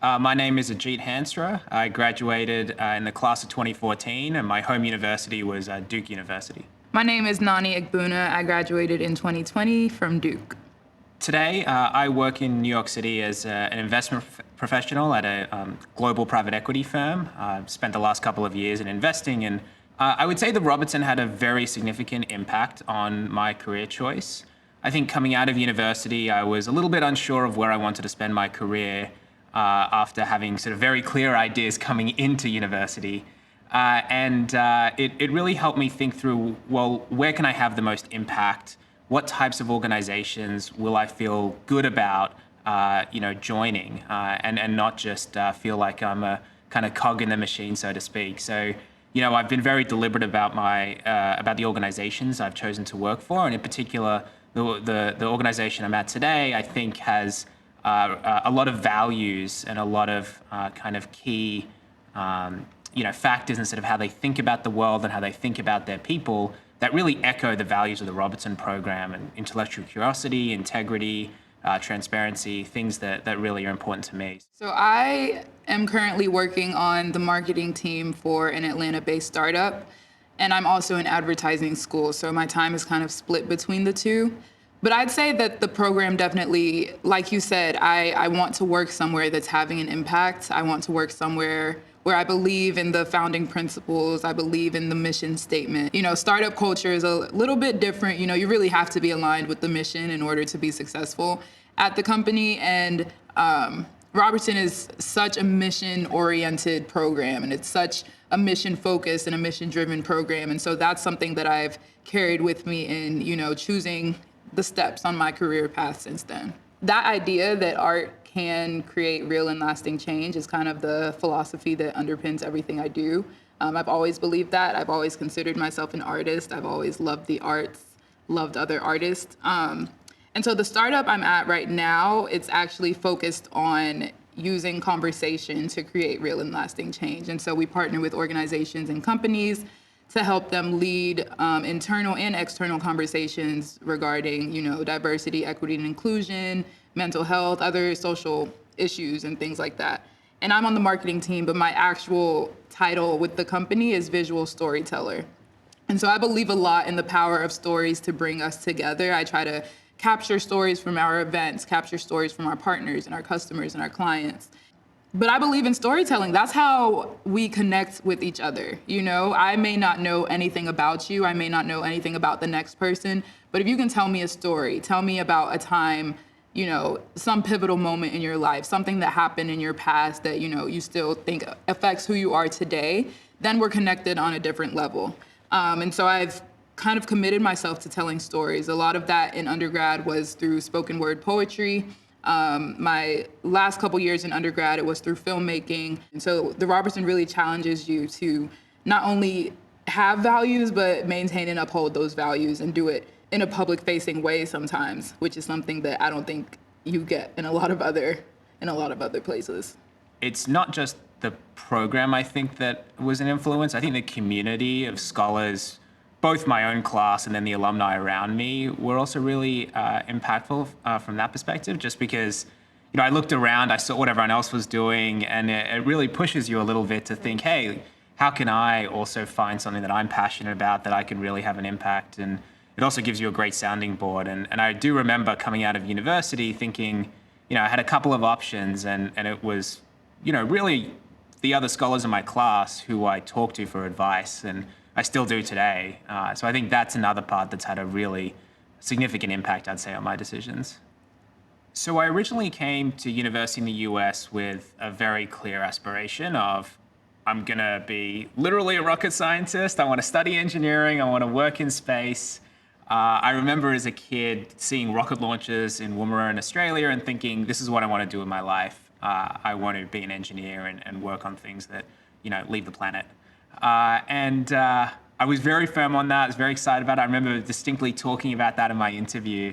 My name is Ajeet Hansra. I graduated in the class of 2014, and my home university was Duke University. My name is Nonnie Egbuna. I graduated in 2020 from Duke. Today, I work in New York City as an investment professional at a global private equity firm. I've spent the last couple of years in investing, and I would say that Robertson had a very significant impact on my career choice. I think coming out of university, I was a little bit unsure of where I wanted to spend my career after having sort of very clear ideas coming into university. It really helped me think through, well, where can I have the most impact? What types of organizations will I feel good about, joining, and not just feel like I'm a kind of cog in the machine, so to speak. So, I've been very deliberate about about the organizations I've chosen to work for, and in particular, the organization I'm at today, I think has a lot of values and a lot of kind of key, factors instead of how they think about the world and how they think about their people that really echo the values of the Robertson program and intellectual curiosity, integrity, transparency, things that really are important to me. So I am currently working on the marketing team for an Atlanta-based startup, and I'm also in advertising school, so my time is kind of split between the two. But I'd say that the program definitely, like you said, I want to work somewhere that's having an impact. I want to work somewhere where I believe in the founding principles. I believe in the mission statement. Startup culture is a little bit different. You really have to be aligned with the mission in order to be successful at the company. And Robertson is such a mission-oriented program, and it's such a mission-focused and a mission-driven program. And so that's something that I've carried with me in, choosing the steps on my career path since then. That idea that art can create real and lasting change is kind of the philosophy that underpins everything I do. I've always believed that. I've always considered myself an artist. I've always loved the arts, loved other artists. And so the startup I'm at right now, it's actually focused on using conversation to create real and lasting change. And so we partner with organizations and companies to help them lead internal and external conversations regarding, diversity, equity, and inclusion, mental health, other social issues, and things like that. And I'm on the marketing team, but my actual title with the company is visual storyteller. And so I believe a lot in the power of stories to bring us together. I try to capture stories from our events, capture stories from our partners and our customers and our clients. But I believe in storytelling. That's how we connect with each other. I may not know anything about you. I may not know anything about the next person. But if you can tell me a story, tell me about a time, some pivotal moment in your life, something that happened in your past that, you still think affects who you are today, then we're connected on a different level. And so I've kind of committed myself to telling stories. A lot of that in undergrad was through spoken word poetry. My last couple years in undergrad, it was through filmmaking. And so the Robertson really challenges you to not only have values, but maintain and uphold those values and do it in a public-facing way sometimes, which is something that I don't think you get in a lot of other places. It's not just the program, I think, that was an influence. I think the community of scholars, both my own class and then the alumni around me, were also really impactful from that perspective, just because I looked around, I saw what everyone else was doing, and it really pushes you a little bit to think, hey, how can I also find something that I'm passionate about that I can really have an impact? And it also gives you a great sounding board. And I do remember coming out of university thinking, I had a couple of options, and it was, really the other scholars in my class who I talked to for advice, and I still do today. So I think that's another part that's had a really significant impact, I'd say, on my decisions. So I originally came to university in the US with a very clear aspiration of, I'm going to be literally a rocket scientist. I want to study engineering. I want to work in space. I remember as a kid seeing rocket launches in Woomera in Australia and thinking, this is what I want to do in my life. I want to be an engineer and work on things that, leave the planet. I was very firm on that. I was very excited about it. I remember distinctly talking about that in my interview.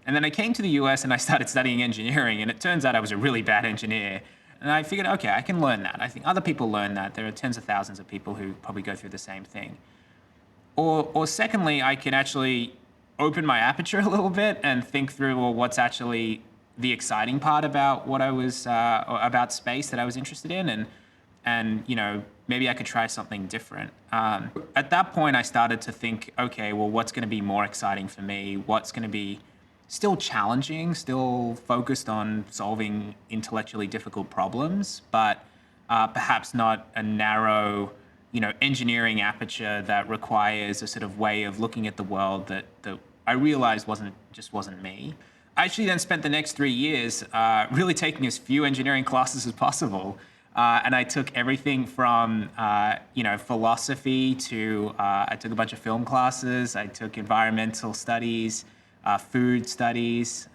And then I came to the US and I started studying engineering, and it turns out I was a really bad engineer. And I figured, okay, I can learn that. I think other people learn that. There are tens of thousands of people who probably go through the same thing. Or secondly, I can actually open my aperture a little bit and think through, well, what's actually the exciting part about what I was about space that I was interested in, and maybe I could try something different. At that point, I started to think, okay, well, what's going to be more exciting for me? What's going to be still challenging, still focused on solving intellectually difficult problems, but perhaps not a narrow, engineering aperture that requires a sort of way of looking at the world that I realized wasn't me. I actually then spent the next 3 years really taking as few engineering classes as possible. And I took everything from, philosophy to, I took a bunch of film classes. I took environmental studies, food studies,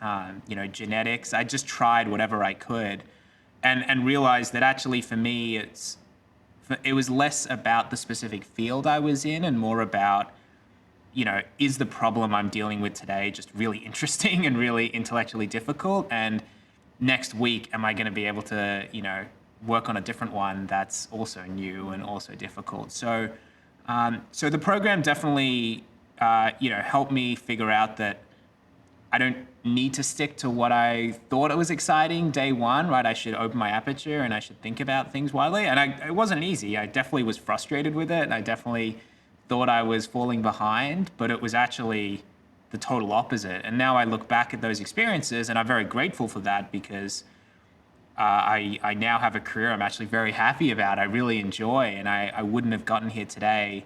genetics. I just tried whatever I could, and realized that actually for me, it was less about the specific field I was in and more about, is the problem I'm dealing with today just really interesting and really intellectually difficult? And next week, am I going to be able to, work on a different one that's also new and also difficult? So the program definitely, helped me figure out that I don't need to stick to what I thought it was exciting day one, right? I should open my aperture and I should think about things widely. And it wasn't easy. I definitely was frustrated with it. And I definitely thought I was falling behind, but it was actually the total opposite. And now I look back at those experiences and I'm very grateful for that, because I now have a career I'm actually very happy about. I really enjoy, and I wouldn't have gotten here today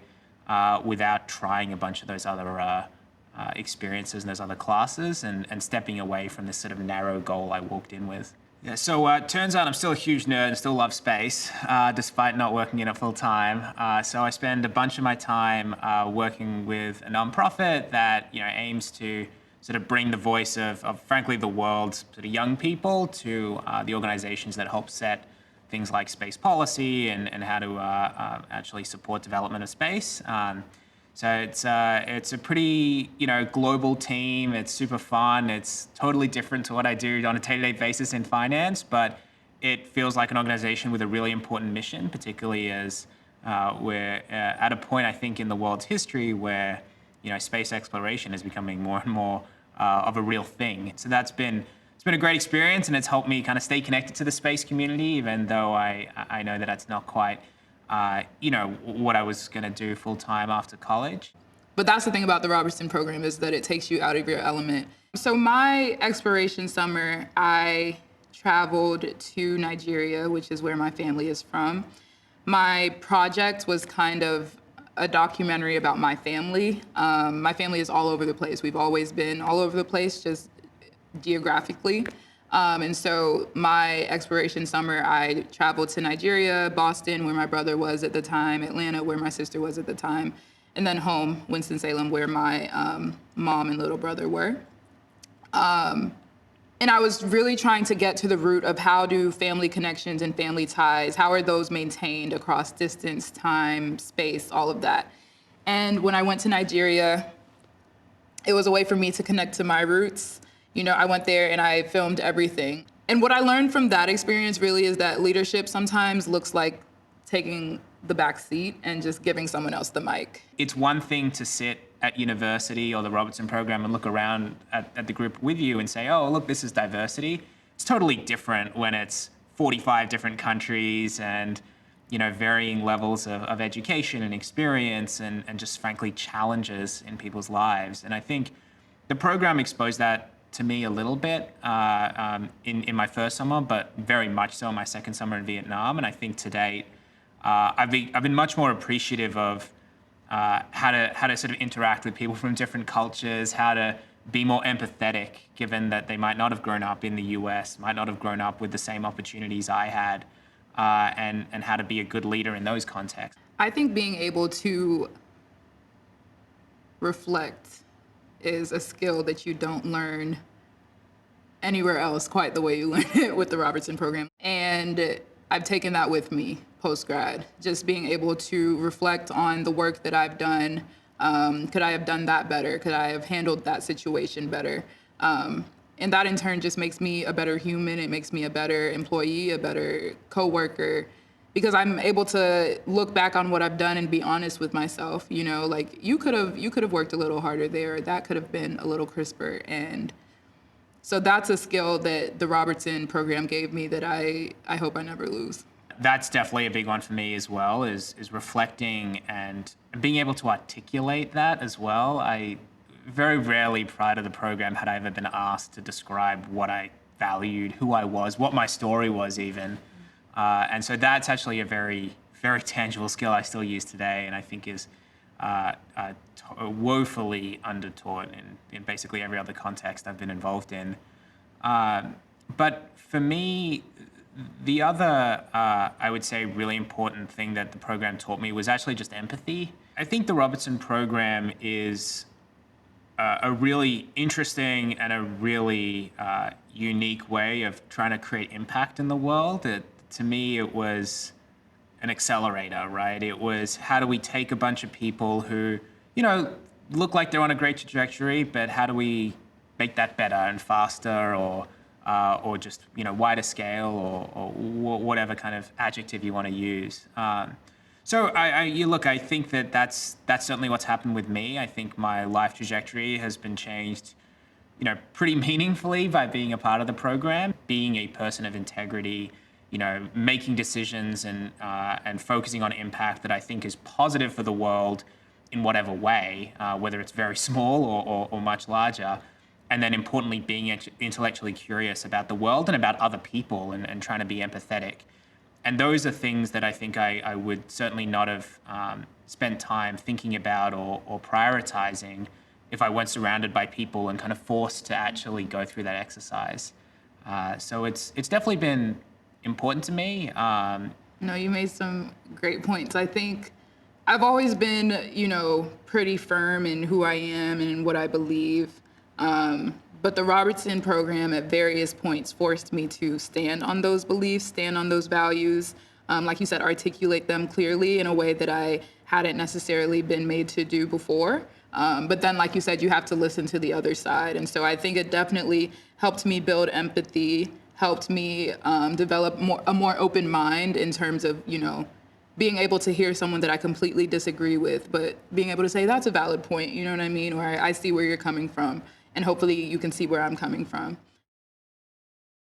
without trying a bunch of those other experiences and those other classes, and stepping away from this sort of narrow goal I walked in with. Yeah, so it turns out I'm still a huge nerd and still love space, despite not working in it full time. So I spend a bunch of my time working with a nonprofit that aims to sort of bring the voice of frankly the world's sort of young people to the organizations that help set things like space policy and how to actually support development of space. So it's a pretty global team. It's super fun. It's totally different to what I do on a day-to-day basis in finance, but it feels like an organization with a really important mission, particularly as we're at a point, I think, in the world's history where space exploration is becoming more and more of a real thing. So it's been a great experience, and it's helped me kind of stay connected to the space community, even though I know that that's not quite what I was going to do full time after college. But that's the thing about the Robertson program, is that it takes you out of your element. So my exploration summer, I traveled to Nigeria, which is where my family is from. My project was kind of a documentary about my family. My family is all over the place. We've always been all over the place, just geographically. And so my exploration summer, I traveled to Nigeria, Boston, where my brother was at the time, Atlanta, where my sister was at the time, and then home, Winston-Salem, where my mom and little brother were. And I was really trying to get to the root of how do family connections and family ties, how are those maintained across distance, time, space, all of that. And when I went to Nigeria, it was a way for me to connect to my roots. I went there and I filmed everything. And what I learned from that experience really is that leadership sometimes looks like taking the back seat and just giving someone else the mic. It's one thing to sit at university or the Robertson program and look around at the group with you and say, oh, look, this is diversity. It's totally different when it's 45 different countries and varying levels of education and experience and just frankly challenges in people's lives. And I think the program exposed that to me a little bit in my first summer, but very much so in my second summer in Vietnam. And I think to date, I've been much more appreciative of how to sort of interact with people from different cultures, how to be more empathetic, given that they might not have grown up in the US, might not have grown up with the same opportunities I had, and how to be a good leader in those contexts. I think being able to reflect is a skill that you don't learn anywhere else quite the way you learn it with the Robertson program. And I've taken that with me post-grad, just being able to reflect on the work that I've done. Could I have done that better? Could I have handled that situation better? And that in turn just makes me a better human. It makes me a better employee, a better coworker, because I'm able to look back on what I've done and be honest with myself. Like you could have worked a little harder there. That could have been a little crisper. And So that's a skill that the Robertson program gave me that I hope I never lose. That's definitely a big one for me as well, is reflecting and being able to articulate that as well. I very rarely prior to the program had I ever been asked to describe what I valued, who I was, what my story was even. And so that's actually a very, very tangible skill I still use today, and I think is woefully undertaught in basically every other context I've been involved in. But for me, the other, I would say, really important thing that the program taught me was actually just empathy. I think the Robertson program is a really interesting and a really unique way of trying to create impact in the world. To me, it was an accelerator, right? It was, how do we take a bunch of people who, look like they're on a great trajectory, but how do we make that better and faster, or just wider scale, or whatever kind of adjective you want to use. So I think that's certainly what's happened with me. I think my life trajectory has been changed, pretty meaningfully by being a part of the program, being a person of integrity, making decisions and focusing on impact that I think is positive for the world in whatever way, whether it's very small or much larger. And then importantly, being intellectually curious about the world and about other people, and trying to be empathetic. And those are things that I think I would certainly not have spent time thinking about or prioritizing if I weren't surrounded by people and kind of forced to actually go through that exercise. So it's definitely been important to me. No, you made some great points. I think I've always been, pretty firm in who I am and in what I believe. But the Robertson program at various points forced me to stand on those beliefs, stand on those values, like you said, articulate them clearly in a way that I hadn't necessarily been made to do before. But then, like you said, you have to listen to the other side. And so I think it definitely helped me build empathy, helped me develop a more open mind in terms of, being able to hear someone that I completely disagree with, but being able to say, that's a valid point, you know what I mean? Or I see where you're coming from, and hopefully you can see where I'm coming from.